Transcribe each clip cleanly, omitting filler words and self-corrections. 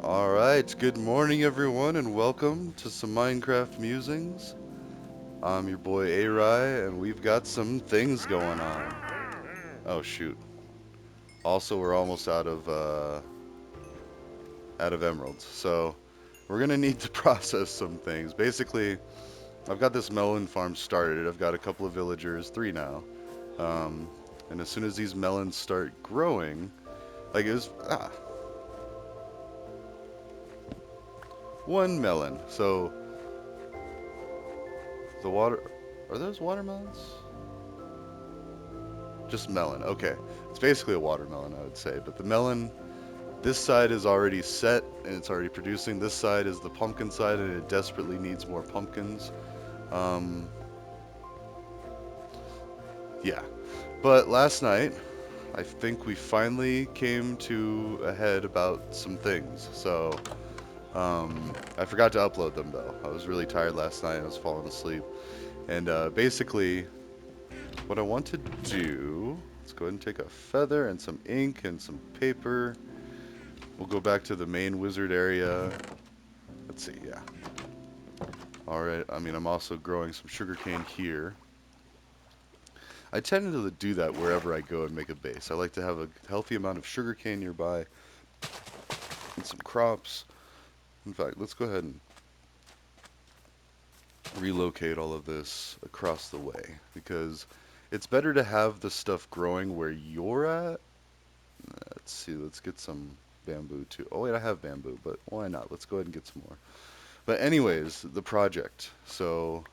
Alright, good morning everyone and welcome to some Minecraft Musings. I'm your boy A-Rye and we've got some things going on. Oh shoot. Also we're almost out of emeralds, so we're gonna need to process some things. Basically, I've got this melon farm started. I've got a couple of villagers, 3 now. Um, and as soon as these melons start growing, like it was, 1 melon. So the water, are those watermelons? Just melon. Okay. It's basically a watermelon, I would say. But the melon, this side is already set and it's already producing. This side is the pumpkin side and it desperately needs more pumpkins. Um, yeah. But last night, I think we finally came to a head about some things. So, I forgot to upload them though. I was really tired last night. I was falling asleep. And basically, what I want to do, let's go ahead and take a feather and some ink and some paper. We'll go back to the main wizard area. Let's see, yeah. Alright, I'm also growing some sugarcane here. I tend to do that wherever I go and make a base. I like to have a healthy amount of sugarcane nearby and some crops. In fact, let's go ahead and relocate all of this across the way because it's better to have the stuff growing where you're at. Let's see, let's get some bamboo too. Oh wait, I have bamboo, but why not? Let's go ahead and get some more. But anyways, the project. So,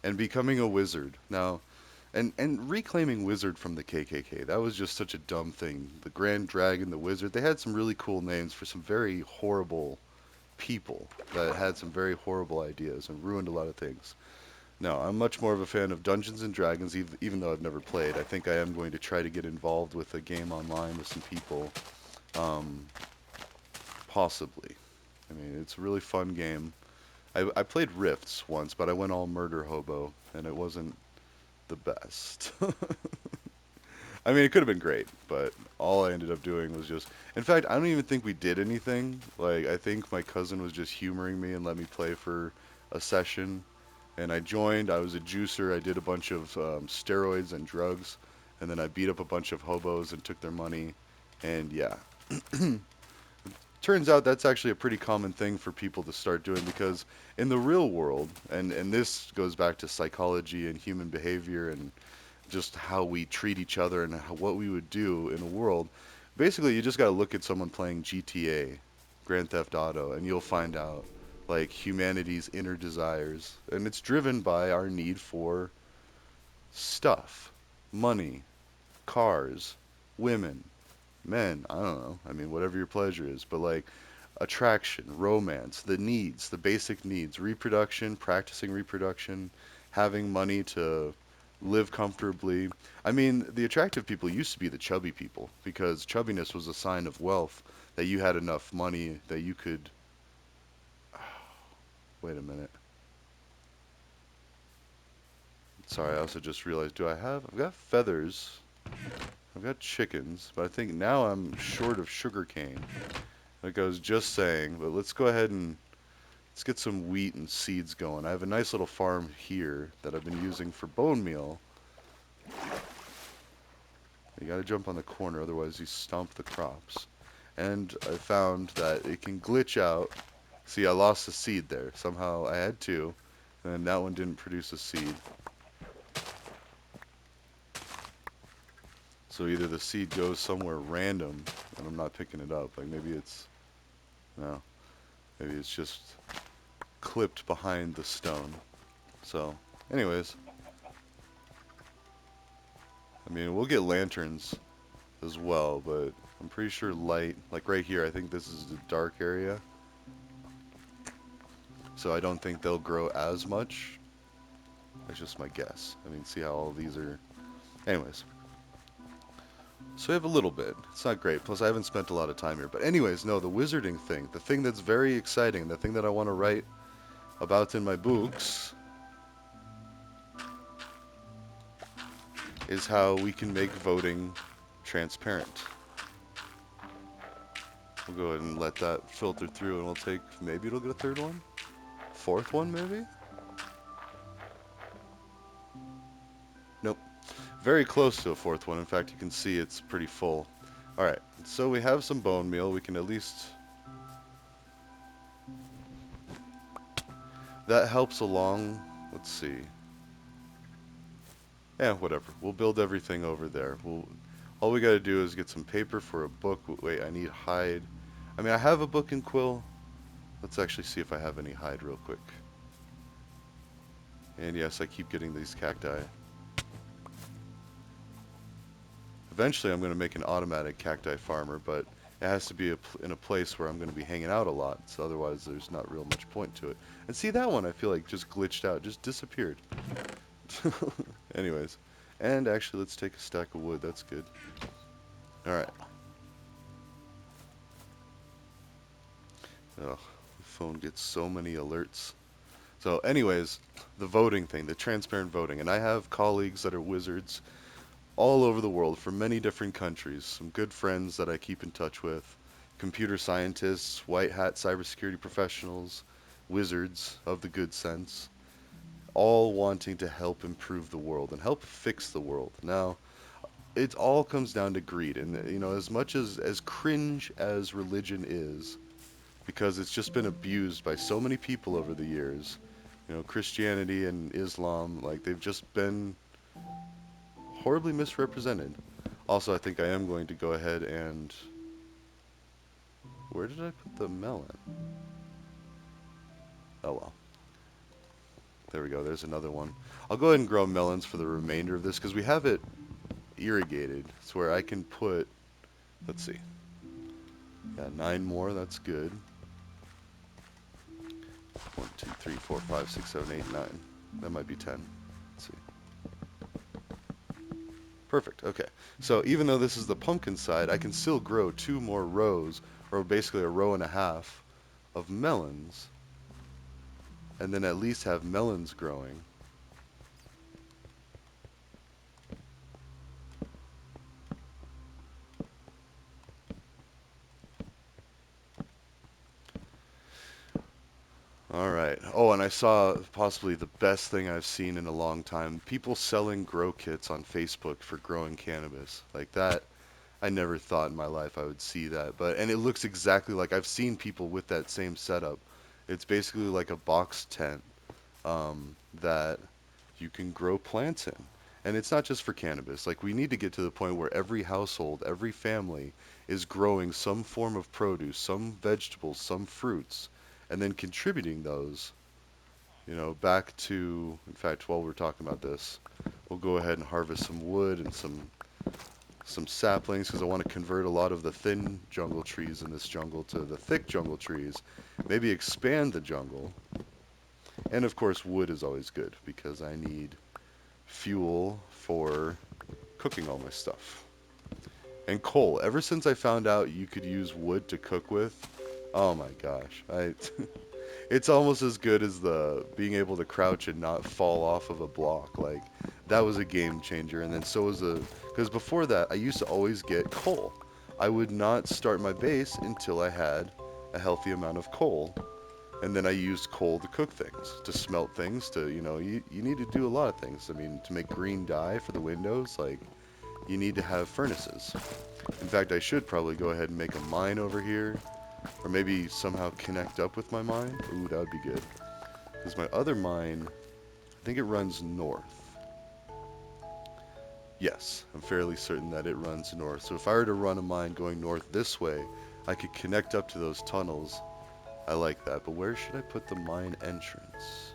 and becoming a wizard. Now, and reclaiming wizard from the KKK. That was just such a dumb thing. The Grand Dragon, the wizard. They had some really cool names for some very horrible people that had some very horrible ideas and ruined a lot of things. No, I'm much more of a fan of Dungeons and Dragons, even though I've never played. I think I am going to try to get involved with a game online with some people, um, possibly. I mean, it's a really fun game. I played Rifts once, but I went all murder hobo, and it wasn't the best. I mean, it could have been great, but all I ended up doing was just. In fact, I don't even think we did anything. Like, I think my cousin was just humoring me and let me play for a session. And I joined. I was a juicer. I did a bunch of steroids and drugs. And then I beat up a bunch of hobos and took their money. And yeah. Turns out that's actually a pretty common thing for people to start doing because in the real world, and this goes back to psychology and human behavior and just how we treat each other and what we would do in a world. Basically, you just got to look at someone playing GTA, Grand Theft Auto, and you'll find out like humanity's inner desires, and it's driven by our need for stuff, money, cars, women, men. I don't know. I mean, whatever your pleasure is, but like attraction, romance, the needs, the basic needs, reproduction, practicing reproduction, having money to live comfortably. I mean, the attractive people used to be the chubby people because chubbiness was a sign of wealth that you had enough money that you could. Wait a minute. Sorry, I also just realized do I have. I've got feathers, I've got chickens, but I think now I'm short of sugar cane. Like I was just saying, but let's go ahead and let's get some wheat and seeds going. I have a nice little farm here that I've been using for bone meal. You gotta jump on the corner, otherwise you stomp the crops. And I found that it can glitch out. See, I lost a seed there. Somehow I had two, and that one didn't produce a seed. So either the seed goes somewhere random, and I'm not picking it up. Like maybe it's, no, maybe it's just clipped behind the stone. So, anyways, I mean, we'll get lanterns as well, but I'm pretty sure light, like right here, I think this is the dark area. So I don't think they'll grow as much. That's just my guess. I mean, see how all these are. Anyways, so we have a little bit. It's not great. Plus, I haven't spent a lot of time here. But anyways, no, the wizarding thing, the thing that's very exciting, the thing that I want to write about in my books is how we can make voting transparent. We'll go ahead and let that filter through, and we'll take, maybe it'll get a third one? Fourth one, maybe? Nope. Very close to a fourth one. In fact, you can see it's pretty full. Alright, so we have some bone meal. We can at least... That helps along. Let's see. Yeah, whatever. We'll build everything over there. All we gotta do is get some paper for a book. Wait, I need hide. I mean, I have a book and quill. Let's actually see if I have any hide real quick. And yes, I keep getting these cacti. Eventually, I'm going to make an automatic cacti farmer, but it has to be in a place where I'm going to be hanging out a lot, so otherwise there's not real much point to it. And see, that one I feel like just glitched out, just disappeared. Anyways, and actually let's take a stack of wood, that's good. Alright. Ugh, the phone gets so many alerts. So anyways, the voting thing, the transparent voting, and I have colleagues that are wizards all over the world from many different countries. Some good friends that I keep in touch with, computer scientists, white hat cybersecurity professionals, wizards of the good sense, all wanting to help improve the world and help fix the world. Now, it all comes down to greed, and as much as cringe as religion is, because it's just been abused by so many people over the years. Christianity and Islam, like they've just been horribly misrepresented. Also, I think I am going to go ahead and... Where did I put the melon? Oh well. There we go, there's another one. I'll go ahead and grow melons for the remainder of this, because we have it irrigated. It's where I can put... Let's see. Yeah, 9 more, that's good. 1, 2, 3, 4, 5, 6, 7, 8, 9. That might be 10. Let's see. Perfect, okay. So even though this is the pumpkin side, I can still grow 2 more rows, or basically a row and a half, of melons, and then at least have melons growing. Alright. Oh, and I saw possibly the best thing I've seen in a long time. People selling grow kits on Facebook for growing cannabis. Like that, I never thought in my life I would see that. And it looks exactly like I've seen people with that same setup. It's basically like a box tent that you can grow plants in. And it's not just for cannabis. Like we need to get to the point where every household, every family is growing some form of produce, some vegetables, some fruits, and then contributing those, back to, in fact, while we're talking about this, we'll go ahead and harvest some wood and some saplings because I want to convert a lot of the thin jungle trees in this jungle to the thick jungle trees. Maybe expand the jungle. And of course, wood is always good because I need fuel for cooking all my stuff. And coal. Ever since I found out you could use wood to cook with, oh my gosh, it's almost as good as the being able to crouch and not fall off of a block. Like that was a game changer. And then so was because before that I used to always get coal. I would not start my base until I had a healthy amount of coal. And then I used coal to cook things, to smelt things, you need to do a lot of things. I mean, to make green dye for the windows, like, you need to have furnaces. In fact, I should probably go ahead and make a mine over here, or maybe somehow connect up with my mine. Ooh, that would be good. Because my other mine, I think it runs north. Yes, I'm fairly certain that it runs north. So if I were to run a mine going north this way, I could connect up to those tunnels. I like that, but where should I put the mine entrance?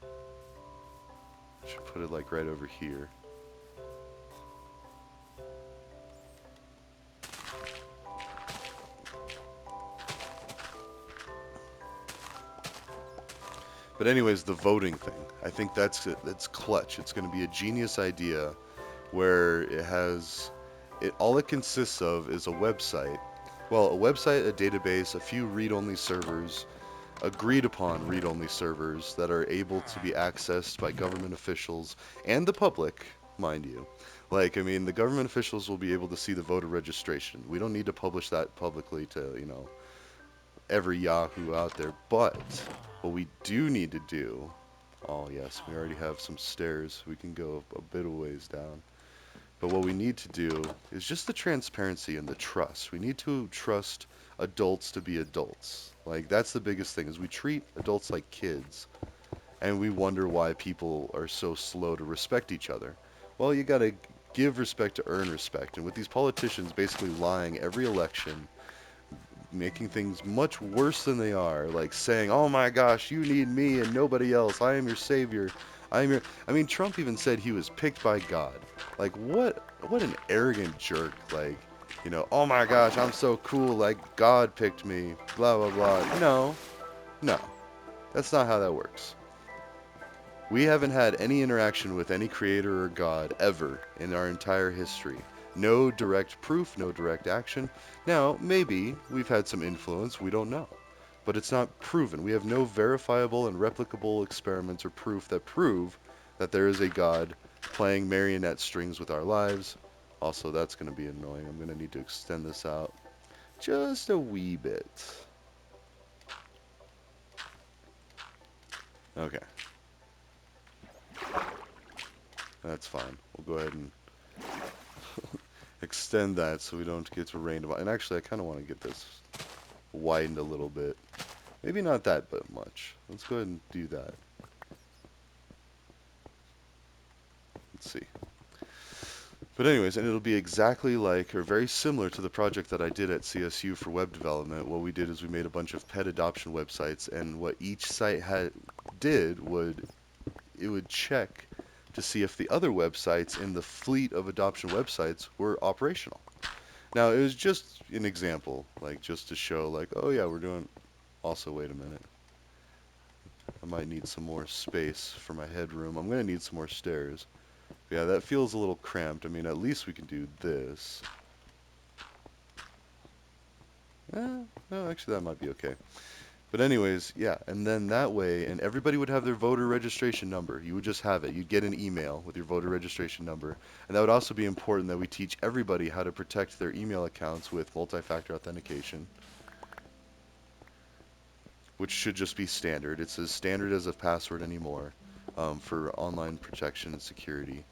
I should put it like right over here. But anyways, the voting thing. I think that's clutch. It's going to be a genius idea where all it consists of is a website. Well, a website, a database, a few read-only servers, agreed upon read-only servers that are able to be accessed by government officials and the public, mind you. Like, I mean, the government officials will be able to see the voter registration. We don't need to publish that publicly to, every Yahoo out there. But what we do need to do, oh yes, we already have some stairs. We can go a bit of ways down. But what we need to do is just the transparency and the trust. We need to trust adults to be adults. Like that's the biggest thing is we treat adults like kids and we wonder why people are so slow to respect each other. Well, you got to give respect to earn respect. And with these politicians basically lying every election, making things much worse than they are, like saying, "Oh my gosh, you need me and nobody else. I am your savior. I am your." I mean, Trump even said he was picked by God. Like, what an arrogant jerk. Like, "Oh my gosh, I'm so cool. Like God picked me." Blah blah blah. No, no, that's not how that works. We haven't had any interaction with any creator or God ever in our entire history. No direct proof, no direct action. Now, maybe we've had some influence, we don't know. But it's not proven. We have no verifiable and replicable experiments or proof that prove that there is a God playing marionette strings with our lives. Also, that's going to be annoying. I'm going to need to extend this out just a wee bit. Okay, that's fine. We'll go ahead and extend that so we don't get to rain. And actually, I kind of want to get this widened a little bit. Maybe not that but much. Let's go ahead and do that. Let's see. But anyways, and it'll be exactly like, or very similar to the project that I did at CSU for web development. What we did is we made a bunch of pet adoption websites, and what each site did would it would check to see if the other websites in the fleet of adoption websites were operational. Now, it was just an example, like just to show, like, oh yeah, we're doing. Also, wait a minute. I might need some more space for my headroom. I'm going to need some more stairs. Yeah, that feels a little cramped. I mean, at least we can do this. No, actually, that might be okay. But anyways, yeah, and then that way, and everybody would have their voter registration number. You would just have it. You'd get an email with your voter registration number. And that would also be important that we teach everybody how to protect their email accounts with multi-factor authentication, which should just be standard. It's as standard as a password anymore for online protection and security.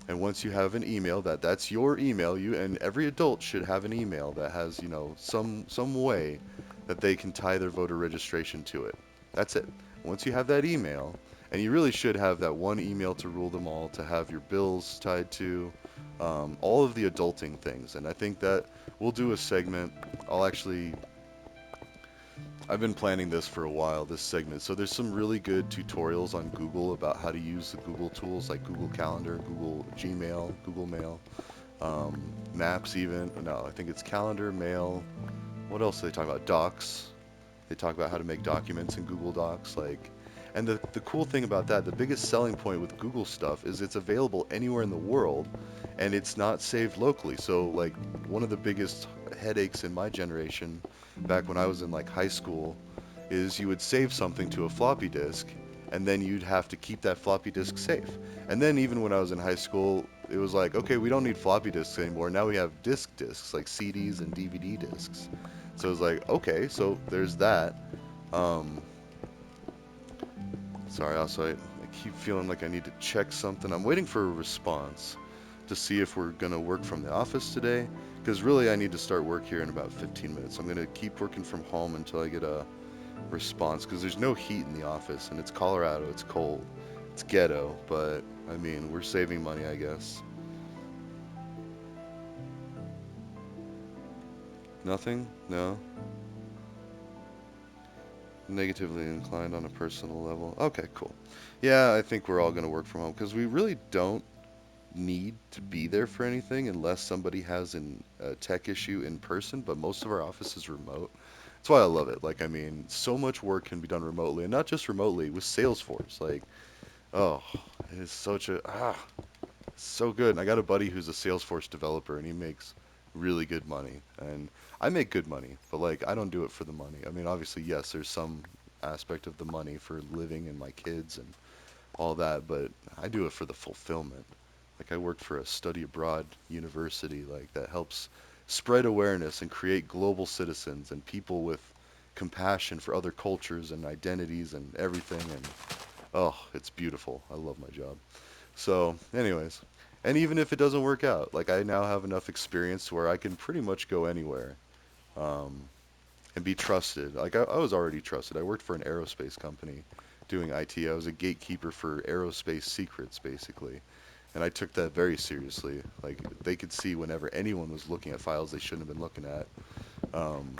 And once you have an email that's your email, you and every adult should have an email that has, some way that they can tie their voter registration to it. That's it. Once you have that email, and you really should have that one email to rule them all, to have your bills tied to, all of the adulting things. And I think that we'll do a segment. I'll actually I've been planning this for a while, this segment. So there's some really good tutorials on Google about how to use the Google tools like Google Calendar, Google Gmail, Google Mail, Maps even. No, I think it's Calendar, Mail. What else do they talk about? Docs. They talk about how to make documents in Google Docs. And the cool thing about that, the biggest selling point with Google stuff is it's available anywhere in the world and it's not saved locally. So like one of the biggest headaches in my generation back when I was in like high school is you would save something to a floppy disk and then you'd have to keep that floppy disk safe. And then even when I was in high school, it was like, okay, we don't need floppy disks anymore. Now we have discs like CDs and DVD discs. So it was like, okay, so there's that. Um, Sorry, also, I keep feeling like I need to check something. I'm waiting for a response to see if we're going to work from the office today. Because really, I need to start work here in about 15 minutes. I'm going to keep working from home until I get a response. Because there's no heat in the office. And it's Colorado. It's cold. It's ghetto. But, I mean, we're saving money, I guess. Nothing? No? Negatively inclined on a personal level. Okay, cool. Yeah, I think we're all going to work from home. Because we really don't need to be there for anything unless somebody has a tech issue in person, but most of our office is remote. That's why I love it. Like, I mean, so much work can be done remotely, and not just remotely, with Salesforce. Like, oh, it is such so good. And I got a buddy who's a Salesforce developer, and he makes really good money. And I make good money, but like, I don't do it for the money. I mean, obviously, yes, there's some aspect of the money for living and my kids and all that, but I do it for the fulfillment. Like I worked for a study abroad university like that helps spread awareness and create global citizens and people with compassion for other cultures and identities and everything. And oh, it's beautiful. I love my job. So, anyways, and even if it doesn't work out, like I now have enough experience where I can pretty much go anywhere, um, and be trusted. Like I was already trusted. I worked for an aerospace company doing IT. I was a gatekeeper for aerospace secrets, basically. And I took that very seriously. Like they could see whenever anyone was looking at files they shouldn't have been looking at. Um,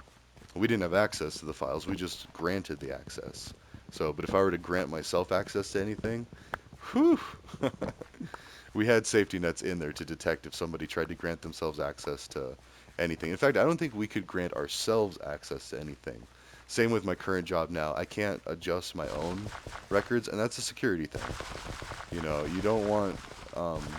we didn't have access to the files. We just granted the access. So, but if I were to grant myself access to anything, whew, we had safety nets in there to detect if somebody tried to grant themselves access to anything. In fact, I don't think we could grant ourselves access to anything. Same with my current job now. I can't adjust my own records, and that's a security thing. You don't want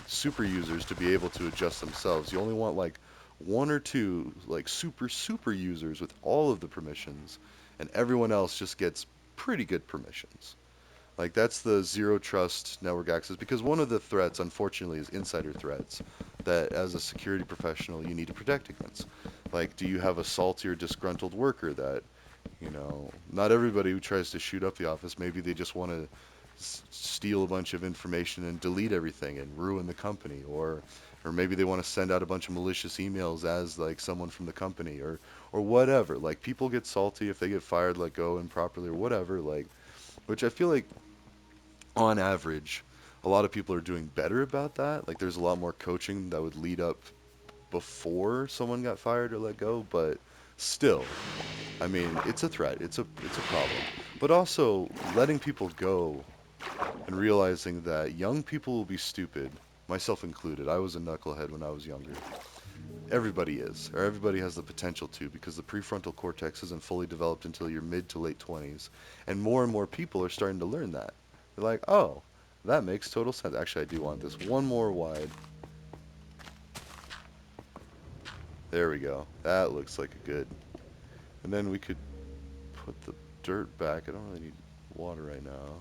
super users to be able to adjust themselves. You only want like one or two like super users with all of the permissions, and everyone else just gets pretty good permissions. Like that's the zero trust network access because one of the threats, unfortunately, is insider threats that as a security professional you need to protect against. Like, do you have a salty or disgruntled worker that, not everybody who tries to shoot up the office, maybe they just want to steal a bunch of information and delete everything and ruin the company, or maybe they want to send out a bunch of malicious emails as like someone from the company or whatever. Like people get salty if they get fired, let go improperly or whatever, like which I feel like on average, a lot of people are doing better about that. Like there's a lot more coaching that would lead up before someone got fired or let go, but still, I mean, it's a threat. It's a problem. But also letting people go and realizing that young people will be stupid, myself included. I was a knucklehead when I was younger. Everybody is, or everybody has the potential to, because the prefrontal cortex isn't fully developed until your mid to late 20s. And more people are starting to learn that. They're like, oh, that makes total sense. Actually, I do want this one more wide. There we go. That looks like a good. And then we could put the dirt back. I don't really need water right now.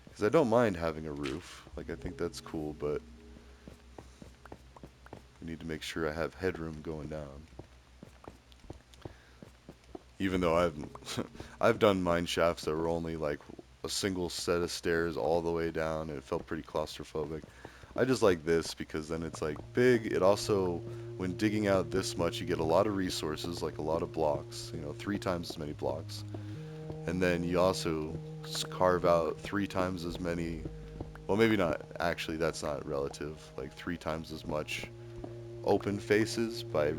Because I don't mind having a roof. Like, I think that's cool, but I need to make sure I have headroom going down. Even though I've done mine shafts that were only like a single set of stairs all the way down, and it felt pretty claustrophobic. I just like this because then it's like big. It also, when digging out this much, you get a lot of resources, like a lot of blocks, 3 times as many blocks. And then you also carve out 3 times as many, well, maybe not, actually, that's not relative, like 3 times as much open faces by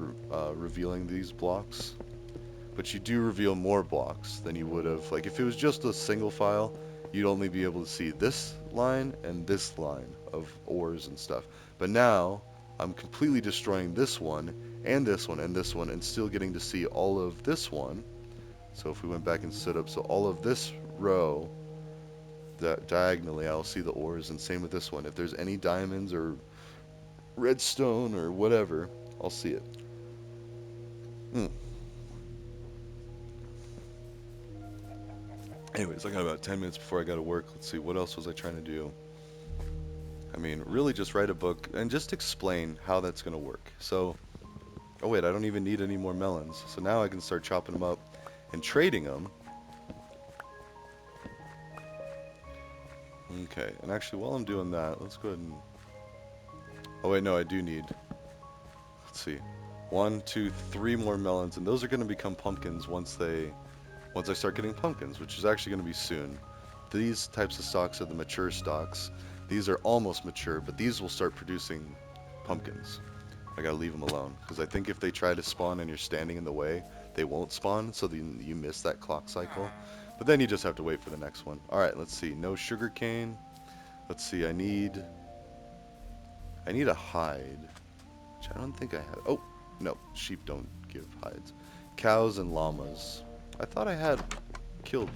revealing these blocks. But you do reveal more blocks than you would have. Like if it was just a single file, you'd only be able to see this line and this line of ores and stuff. But now I'm completely destroying this one and this one and this one and still getting to see all of this one. So if we went back and stood up, so all of this row diagonally, I'll see the ores, and same with this one. If there's any diamonds or redstone or whatever, I'll see it. Mm. Anyways, I got about 10 minutes before I got to work. Let's see, what else was I trying to do? I mean, really just write a book and just explain how that's going to work. So, oh wait, I don't even need any more melons. So now I can start chopping them up and trading them. Okay, and actually while I'm doing that, let's go ahead and... Oh wait, no, I do need... Let's see. 1, 2, 3 more melons, and those are going to become pumpkins once I start getting pumpkins, which is actually going to be soon. These types of stocks are the mature stocks. These are almost mature, but these will start producing pumpkins. I gotta leave them alone, because I think if they try to spawn and you're standing in the way, they won't spawn, so then you miss that clock cycle. But then you just have to wait for the next one. Alright, let's see. No sugar cane. Let's see, I need a hide, which I don't think I have. Oh, no, sheep don't give hides. Cows and llama. I thought I had killed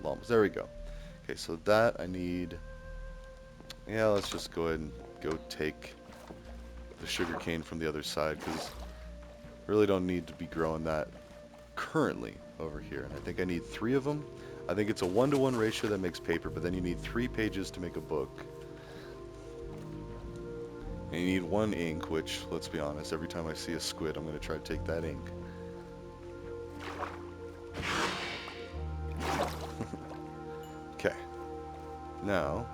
llamas. There we go. Okay, so that I need. Yeah, let's just go ahead and go take the sugar cane from the other side, because really don't need to be growing that currently over here. And I think I need 3 of them. I think it's a 1-to-1 ratio that makes paper, but then you need 3 pages to make a book. And you need one ink, which, let's be honest, every time I see a squid, I'm going to try to take that ink. Okay, now,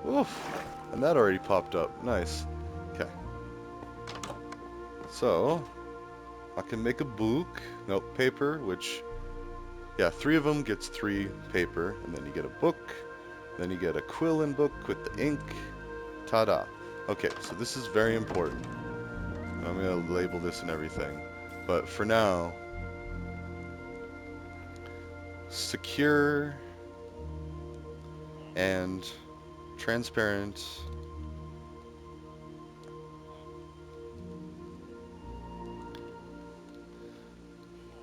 oof, and that already popped up. Nice. Okay, so I can make a book. Nope, paper, which, yeah, three of them gets three paper, and then you get a book, then you get a quilling book with the ink. Ta-da. Okay, so this is very important. I'm going to label this and everything. But for now, secure and transparent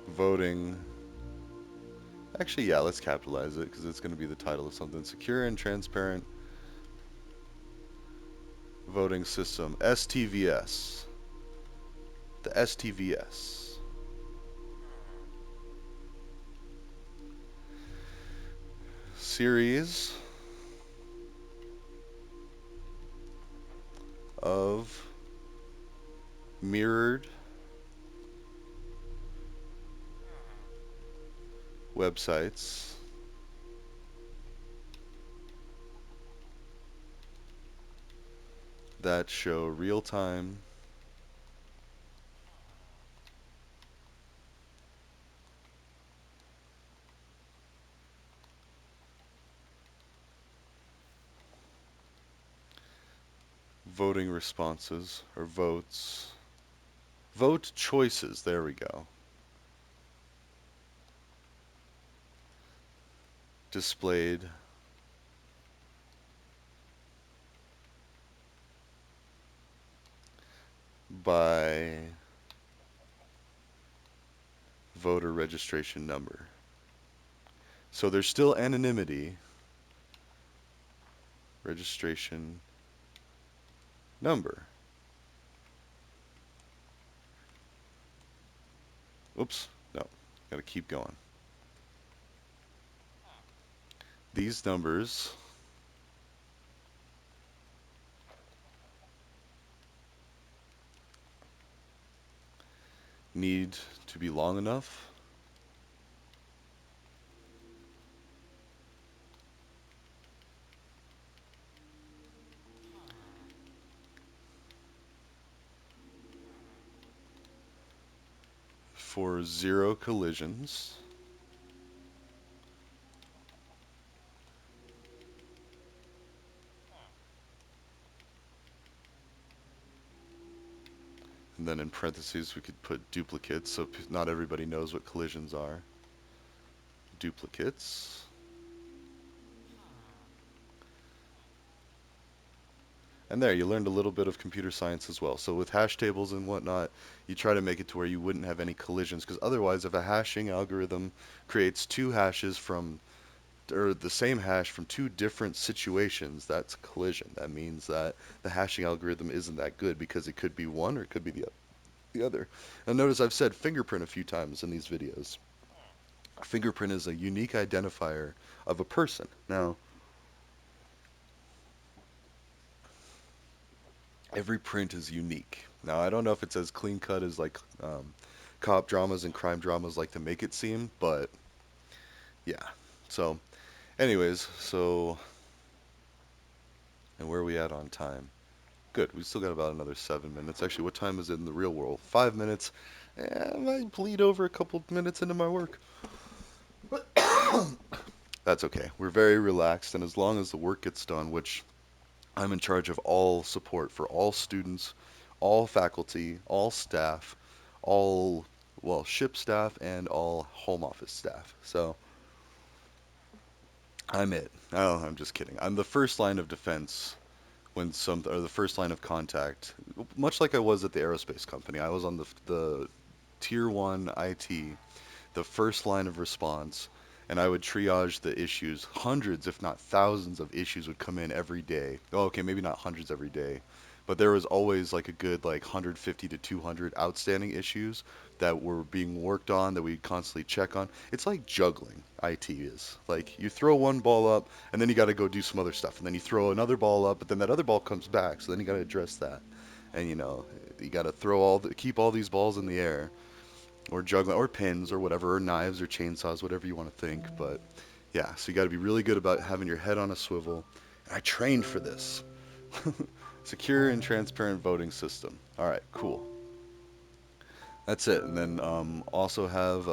voting. Actually, yeah, let's capitalize it because it's going to be the title of something. Secure and transparent voting system. STVS. The STVS. Series of mirrored websites that show real-time voting responses or votes. Vote choices. There we go. Displayed by voter registration number. So there's still anonymity. Registration number. Oops. No. Gotta keep going. These numbers need to be long enough for zero collisions. And then in parentheses, we could put duplicates, so not everybody knows what collisions are. Duplicates. And there, you learned a little bit of computer science as well. So with hash tables and whatnot, you try to make it to where you wouldn't have any collisions, because otherwise, if a hashing algorithm creates two hashes from, or the same hash from two different situations, that's collision. That means that the hashing algorithm isn't that good because it could be one or it could be the other. And notice I've said fingerprint a few times in these videos. Fingerprint is a unique identifier of a person. Now, every print is unique. Now, I don't know if it's as clean cut as like cop dramas and crime dramas like to make it seem, but yeah. So, anyways, and where are we at on time? Good. We still got about another 7 minutes. Actually, what time is it in the real world? 5 minutes. I might bleed over a couple minutes into my work. That's okay. We're very relaxed, and as long as the work gets done, which I'm in charge of all support for all students, all faculty, all staff, all, well, ship staff, and all home office staff. So I'm it. Oh, I'm just kidding. I'm the first line of defense when or the first line of contact, much like I was at the aerospace company. I was on the tier one IT, the first line of response, and I would triage the issues. Hundreds, if not thousands, of issues would come in every day. Oh, okay, maybe not hundreds every day, but there was always like a good like 150 to 200 outstanding issues that were being worked on that we constantly check on. It's like juggling. IT is like you throw one ball up and then you got to go do some other stuff, and then you throw another ball up, but then that other ball comes back, so then you got to address that, and you got to keep all these balls in the air, or juggling, or pins, or whatever, or knives, or chainsaws, whatever you want to think. But yeah, so you got to be really good about having your head on a swivel. And I trained for this. Secure and transparent voting system. All right, cool. That's it. And then also have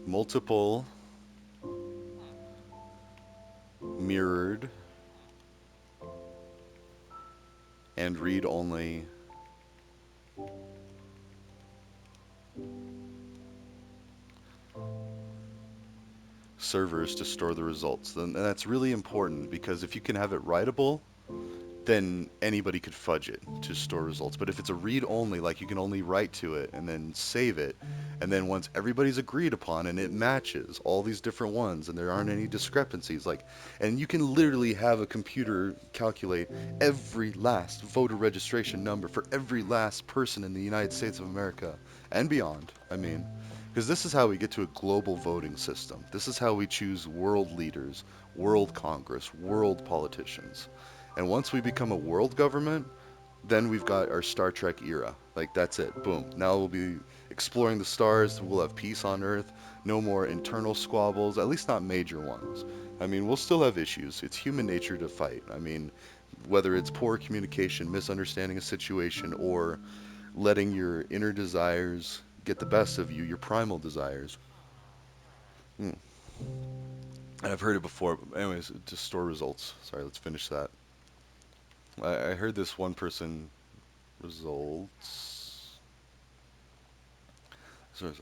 multiple mirrored and read only servers to store the results. And that's really important because if you can have it writable, then anybody could fudge it to store results. But if it's a read only, like you can only write to it and then save it, and then once everybody's agreed upon and it matches all these different ones and there aren't any discrepancies, like, and you can literally have a computer calculate every last voter registration number for every last person in the United States of America and beyond. I mean, because this is how we get to a global voting system. This is how we choose world leaders, world Congress, world politicians. And once we become a world government, then we've got our Star Trek era. Like, that's it. Boom. Now we'll be exploring the stars. We'll have peace on Earth. No more internal squabbles, at least not major ones. I mean, we'll still have issues. It's human nature to fight. I mean, whether it's poor communication, misunderstanding a situation, or letting your inner desires get the best of you, your primal desires. Mm. And I've heard it before. Anyways, to store results. Sorry, let's finish that. I heard this one person results. So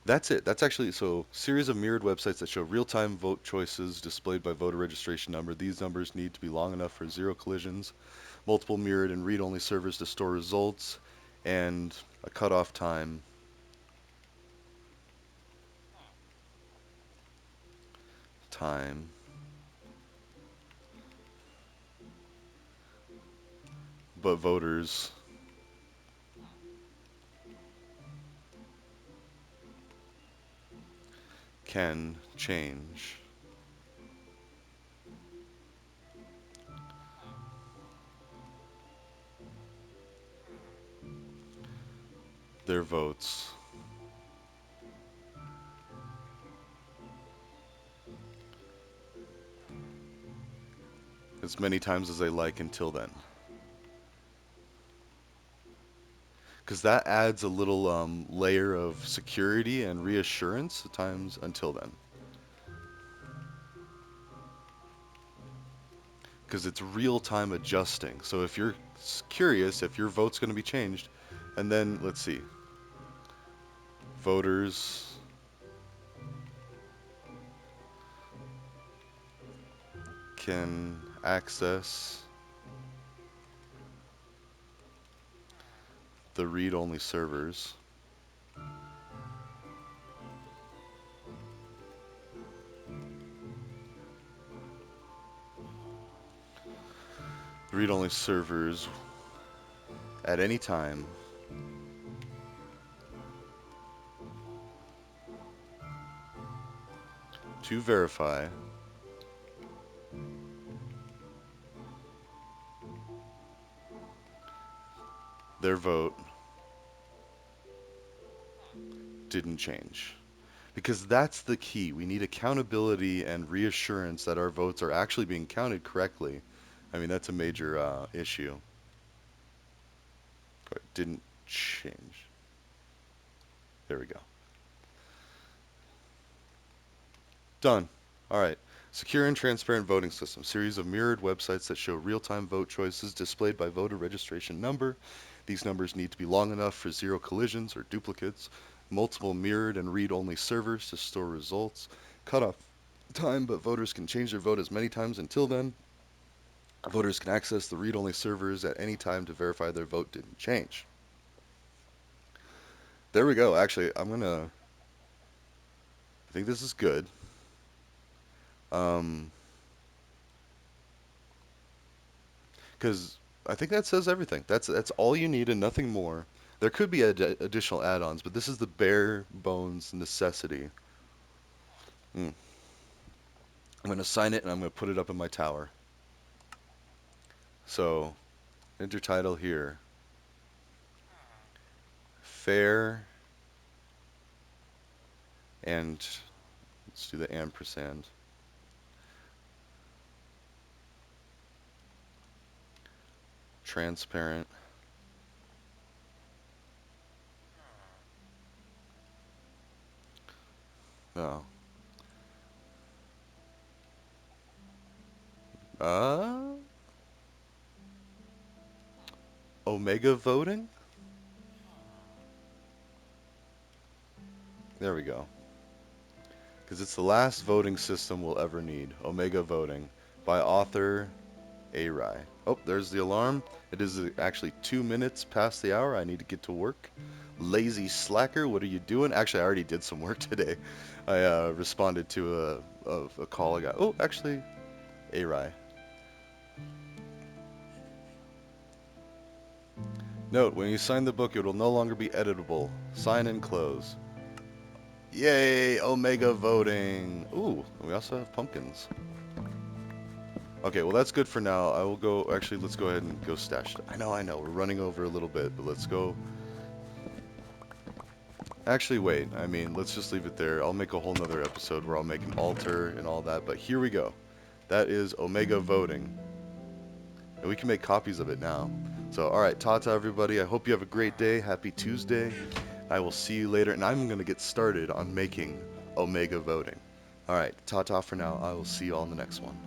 that's it. That's actually so series of mirrored websites that show real-time vote choices displayed by voter registration number. These numbers need to be long enough for zero collisions, multiple mirrored and read-only servers to store results, and a cutoff time, but voters can change their votes as many times as they like until then. Because that adds a little layer of security and reassurance at times until then. Because it's real time adjusting. So if you're curious if your vote's going to be changed, and then let's see, voters can access the read only servers. Read only servers at any time to verify their vote didn't change. Because that's the key. We need accountability and reassurance that our votes are actually being counted correctly. I mean, that's a major issue. It didn't change. There we go. Done. All right. Secure and transparent voting system. Series of mirrored websites that show real-time vote choices displayed by voter registration number. These numbers need to be long enough for zero collisions or duplicates. Multiple mirrored and read-only servers to store results. Cutoff time, but voters can change their vote as many times until then. Voters can access the read-only servers at any time to verify their vote didn't change. There we go. Actually, I think this is good. Um, Because I think that says everything. That's all you need and nothing more. There could be additional add-ons, but this is the bare bones necessity. Mm. I'm gonna sign it and I'm gonna put it up in my tower. So intertitle here: fair, and let's do the ampersand. Transparent. Oh. Uh, Omega voting? There we go. Because it's the last voting system we'll ever need. Omega voting. By author A-Rye. Oh, there's the alarm. It is actually 2 minutes past the hour. I need to get to work. Lazy slacker, what are you doing? Actually, I already did some work today. I responded to a call I got. Oh, actually, A-Rye. Note, when you sign the book, it will no longer be editable. Sign and close. Yay, Omega voting. Ooh, we also have pumpkins. Okay, well that's good for now. I will go, actually, let's go ahead and go stash it. I know, we're running over a little bit, but let's go. Actually, wait, I mean, let's just leave it there. I'll make a whole nother episode where I'll make an altar and all that, but here we go. That is Omega voting. And we can make copies of it now. So, alright, ta-ta everybody. I hope you have a great day. Happy Tuesday. I will see you later, and I'm going to get started on making Omega voting. Alright, ta-ta for now. I will see you all in the next one.